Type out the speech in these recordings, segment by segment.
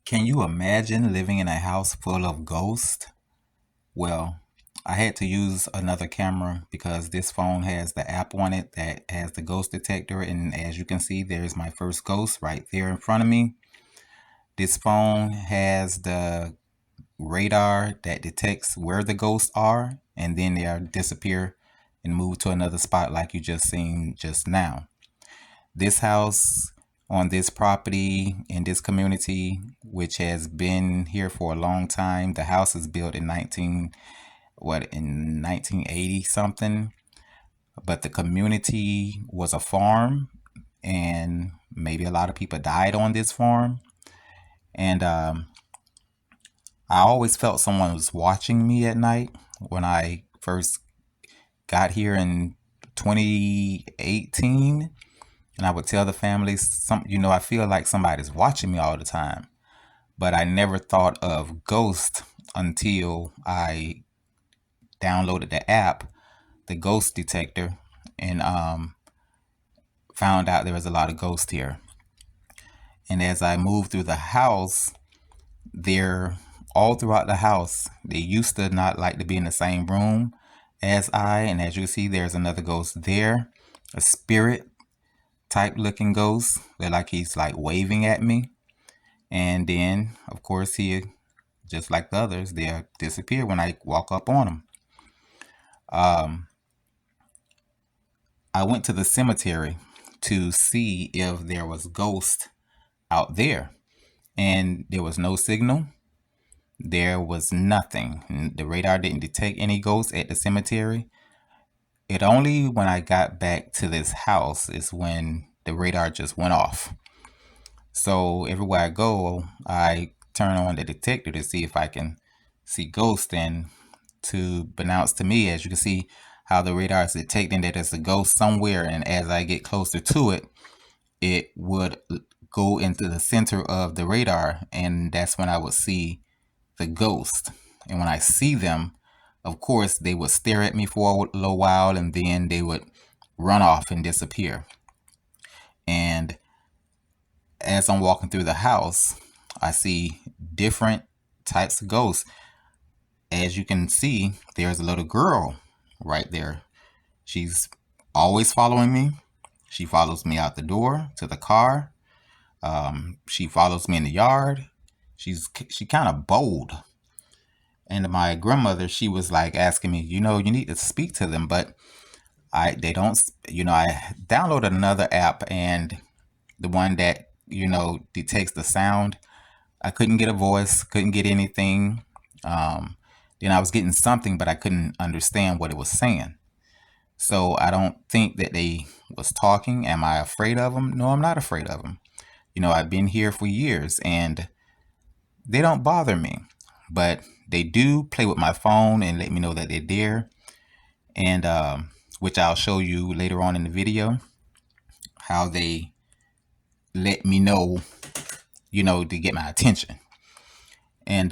Can you imagine living in a house full of ghosts? Well, I had to use another camera because this phone has the app on it that has the ghost detector. And as you can see, there's my first ghost right there in front of me. This phone has the radar that detects where the ghosts are, and then they'll disappear and move to another spot like you just seen just now. This house on this property in this community, which has been here for a long time. The house is built in 1980 something, but the community was a farm, and maybe a lot of people died on this farm. And I always felt someone was watching me at night when I first got here in 2018. And I would tell the family, I feel like somebody's watching me all the time. But I never thought of ghost until I downloaded the app, the ghost detector, and found out there was a lot of ghosts here. And as I moved through the house, they're all throughout the house. They used to not like to be in the same room as I. And as you can see, there's another ghost there, a spirit type looking ghost. They're like he's like waving at me. And then, of course, he, just like the others, they'll disappear when I walk up on them. I went to the cemetery to see if there was ghost out there, and there was no signal. There was nothing. The radar didn't detect any ghosts at the cemetery. It only when I got back to this house is when the radar just went off. So everywhere I go, I turn on the detector to see if I can see ghosts, and to announce to me, as you can see, how the radar is detecting that there's a ghost somewhere, and as I get closer to it, it would go into the center of the radar, and that's when I would see the ghost. And when I see them, of course, they would stare at me for a little while, and then they would run off and disappear. And as I'm walking through the house, I see different types of ghosts. As you can see, there's a little girl right there. She's always following me. She follows me out the door to the car. She follows me in the yard. She kind of bold. And my grandmother, she was like asking me, you need to speak to them, but they don't. I downloaded another app, and the one that detects the sound. I couldn't get a voice, couldn't get anything. Then I was getting something, but I couldn't understand what it was saying. So I don't think that they was talking. Am I afraid of them? No, I'm not afraid of them. I've been here for years, and they don't bother me, but they do play with my phone and let me know that they're there, and which I'll show you later on in the video, how they let me know, to get my attention. And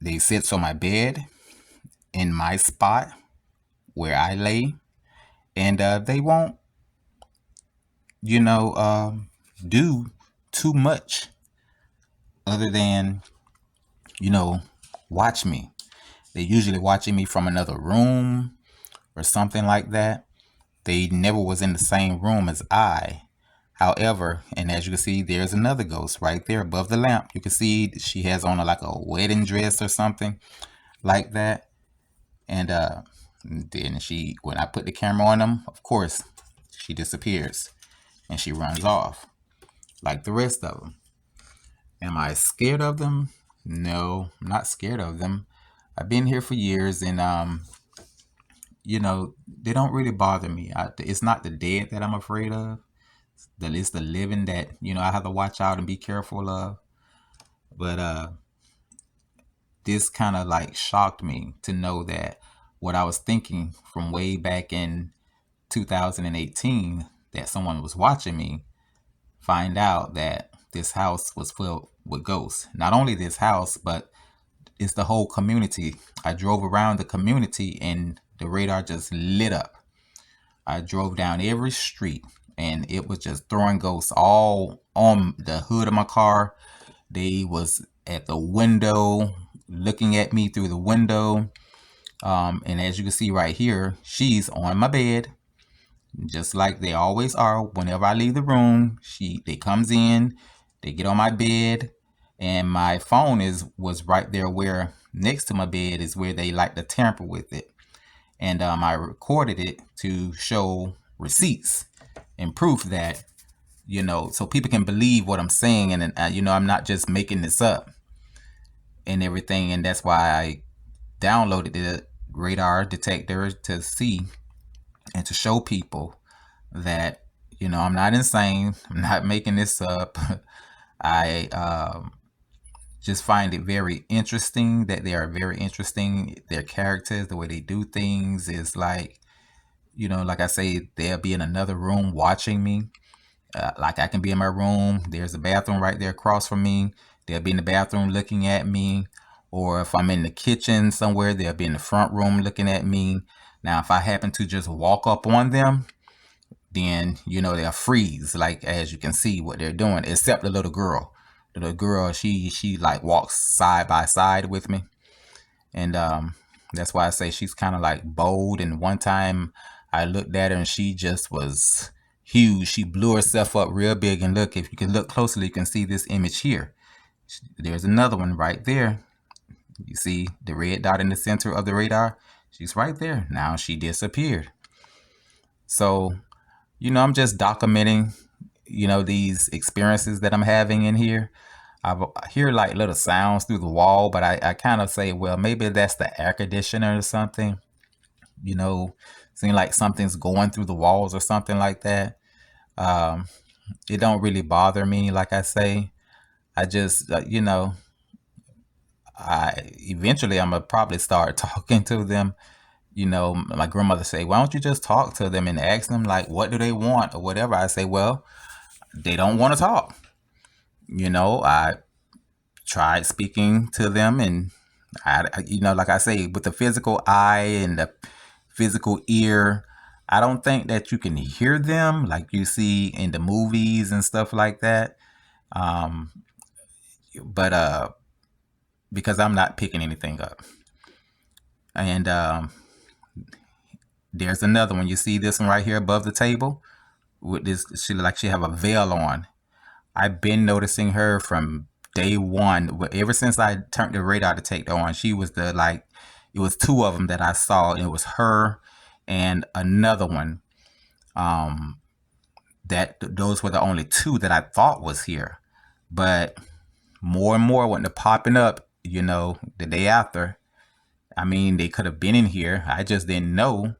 they sit on my bed in my spot where I lay, and they won't, you know, do too much other than, watch me. They're usually watching me from another room or something like that. They never was in the same room as I. However, and as you can see, there's another ghost right there above the lamp. You can see she has on like a wedding dress or something like that. And then when I put the camera on them, of course, she disappears and she runs off like the rest of them. Am I scared of them? No, I'm not scared of them. I've been here for years, and they don't really bother me. It's not the dead that I'm afraid of. It's the living that I have to watch out and be careful of. But this kind of like shocked me to know that what I was thinking from way back in 2018, that someone was watching me, find out that this house was filled with ghosts. Not only this house, but it's the whole community. I drove around the community and the radar just lit up. I drove down every street and it was just throwing ghosts all on the hood of my car. They was at the window looking at me through the window. And as you can see right here, she's on my bed, just like they always are. Whenever I leave the room, they comes in, they get on my bed, and my phone was right there where next to my bed is where they like to tamper with it. And I recorded it to show receipts and proof that, so people can believe what I'm saying, and I'm not just making this up and everything. And that's why I downloaded the radar detector to see and to show people that, I'm not insane. I'm not making this up. I just find it very interesting that they are very interesting. Their characters, the way they do things is like, like I say, they'll be in another room watching me. Like I can be in my room. There's a bathroom right there across from me. They'll be in the bathroom looking at me. Or if I'm in the kitchen somewhere, they'll be in the front room looking at me. Now, if I happen to just walk up on them, then, they'll freeze, like as you can see what they're doing, except the little girl. The little girl, she like walks side by side with me. And that's why I say she's kind of like bold. And one time I looked at her and she just was huge. She blew herself up real big. And look, if you can look closely, you can see this image here. There's another one right there. You see the red dot in the center of the radar? She's right there. Now she disappeared. So, I'm just documenting, these experiences that I'm having in here. I hear like little sounds through the wall, but I kind of say, well, maybe that's the air conditioner or something. Seem like something's going through the walls or something like that. It don't really bother me, like I say. I just, eventually I'm gonna probably start talking to them. My grandmother say, why don't you just talk to them and ask them like, what do they want or whatever? I say, well, they don't want to talk. I tried speaking to them, and like I say, with the physical eye and the physical ear, I don't think that you can hear them like you see in the movies and stuff like that. But because I'm not picking anything up. And there's another one. You see this one right here above the table with this. She have a veil on. I've been noticing her from day one. Ever since I turned the radar detector on, she was it was two of them that I saw. And it was her and another one. Those were the only two that I thought was here. But more and more went to popping up, the day after. I mean, they could have been in here. I just didn't know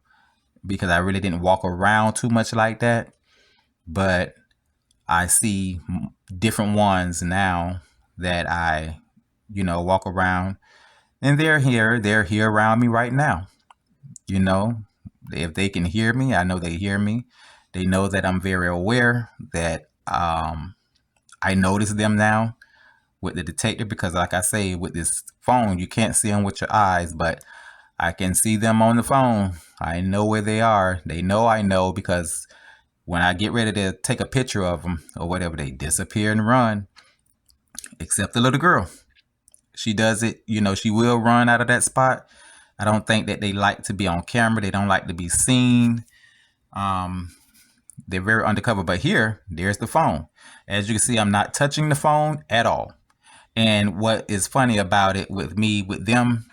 because I really didn't walk around too much like that. But I see different ones now that I, walk around, and they're here. They're here around me right now. If they can hear me, I know they hear me. They know that I'm very aware that I notice them now with the detector because, like I say, with this phone, you can't see them with your eyes, but I can see them on the phone. I know where they are. They know I know because when I get ready to take a picture of them or whatever, they disappear and run. Except the little girl. She does it, she will run out of that spot. I don't think that they like to be on camera. They don't like to be seen. They're very undercover. But here, there's the phone. As you can see, I'm not touching the phone at all. And what is funny about it with them,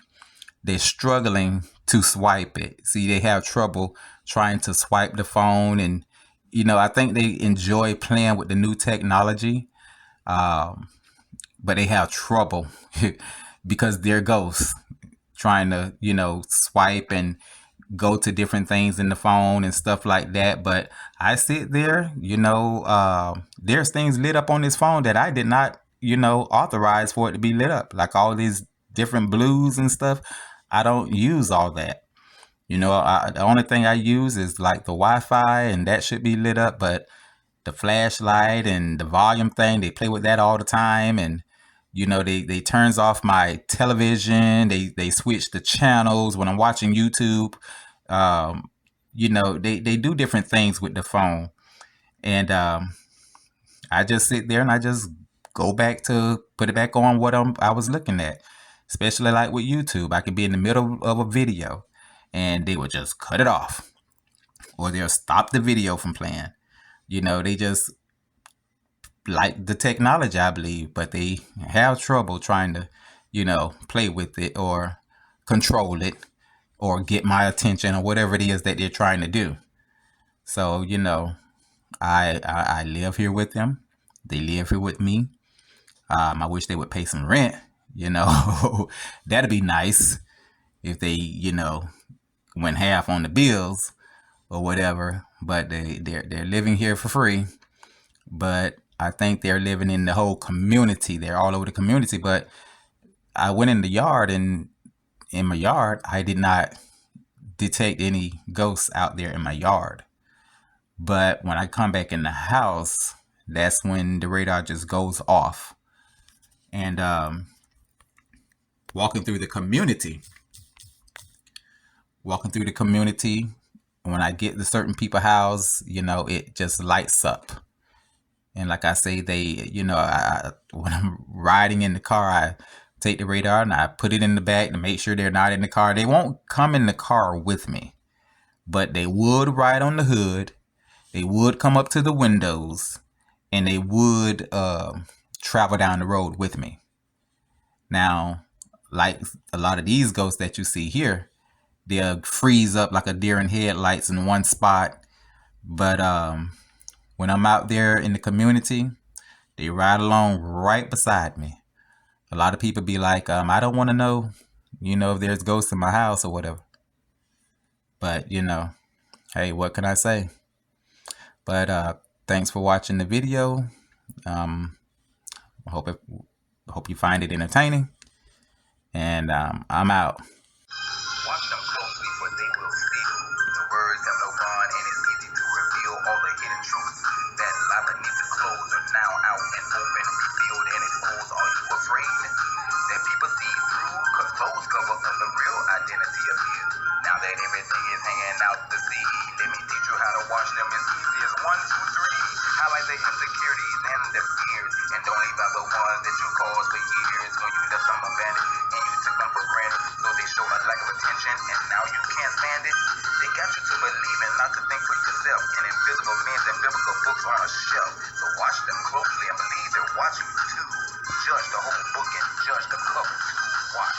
they're struggling to swipe it. See, they have trouble trying to swipe the phone. And, I think they enjoy playing with the new technology. But they have trouble because they're ghosts trying to, swipe and go to different things in the phone and stuff like that. But I sit there, there's things lit up on this phone that I did not, authorize for it to be lit up. Like all these different blues and stuff. I don't use all that. The only thing I use is like the Wi-Fi, and that should be lit up. But the flashlight and the volume thing, they play with that all the time. And they turns off my television. They switch the channels when I'm watching YouTube. They do different things with the phone. And I just sit there and I just go back to put it back on what I was looking at. Especially like with YouTube, I could be in the middle of a video and they would just cut it off or they'll stop the video from playing. They just like the technology, I believe, but they have trouble trying to, play with it or control it or get my attention or whatever it is that they're trying to do. So, I live here with them. They live here with me. I wish they would pay some rent. That'd be nice if they, went half on the bills or whatever. But they're living here for free. But I think they're living in the whole community. They're all over the community. But I went in the yard, and in my yard, I did not detect any ghosts out there in my yard. But when I come back in the house, that's when the radar just goes off. And walking through the community, when I get to certain people's house, it just lights up. And like I say, when I'm riding in the car, I take the radar and I put it in the back to make sure they're not in the car. They won't come in the car with me, but they would ride on the hood. They would come up to the windows, and they would travel down the road with me. Now, like a lot of these ghosts that you see here, they'll freeze up like a deer in headlights in one spot. But when I'm out there in the community, they ride along right beside me. A lot of people be like, I don't want to know, if there's ghosts in my house or whatever. But, hey, what can I say? But thanks for watching the video. I hope you find it entertaining. And I'm out. Watch them closely, for they will steal. The words have no bond, and it's easy to reveal all the hidden truths that lie beneath the clothes are now out and open, revealed and exposed. Are you afraid that people see through? Cause clothes cover up the real identity of you. Now that everything is hanging out to see, let me teach you how to watch them as easy as 1, 2, 3. Highlight the insecurities and the fears, and don't leave out the ones that you caused for years when you left them abandoned and you took them for granted. So they show a lack of attention, and now you can't stand it. They got you to believe and not to think for yourself. And invisible men and biblical books on a shelf. So watch them closely and believe they're watching you too. Judge the whole book and judge the cover too. Watch.